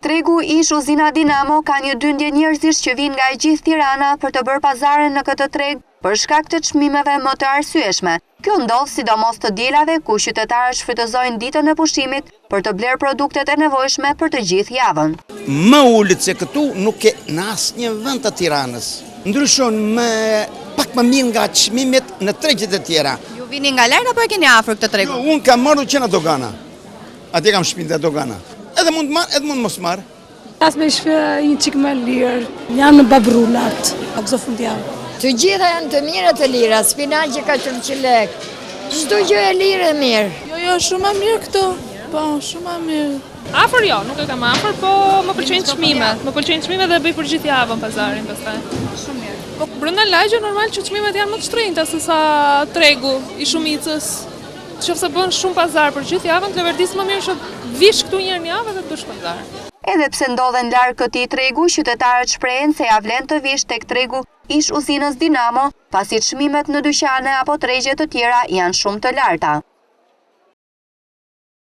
tregu ish uzina Dinamo ka një dyndje njerëzish që vinë nga e gjithë Tirana për të bërë pazare në këtë treg për shkak të çmimeve më të arsyeshme. Kjo ndodh sidomos të dielave ku qytetarët shfrytëzojnë ditën e pushimit për të blerë produktet e nevojshme për të gjithë javën. Më ulët se këtu nuk e në asnjë vend të Tiranës. Ndryshon pak më mirë nga çmimet në tregjet e tjera. Ju vini nga lart apo e keni afër këtë tregu? Unë kam marrë që në dogana. Atje kam shtëpinë te dogana. Edhe mund marr, edhe mund mos marr. As me shfe një çik më lirë. Janë në babrullat, a këto fundjavë. Të gjitha janë të mira të lira, spinaqi ka 300 lekë. Çdo gjë e lirë e mirë. Jo, shumë e mirë këto. Po, shumë e mirë. Afër jo, nuk e kam afër, po më pëlqejnë çmimet. Më pëlqejnë çmimet dhe bëj për gjithë javën pazarin pastaj. Shumë mirë. Po brenda lagje normal që çmimet janë më të shtrenjta se sa tregu i shumicës. Nëse bën shumë pazar për gjithë javën, të vërtetë më mirë që vish këtu një herë në javë dhe të bësh pazar. Edhe pse ndodhen larg këtij tregu, qytetarët shprehen se ja vlen të vish tek tregu ish uzinës Dinamo, pasi çmimet në dyqane apo tregje të tjera janë shumë të larta.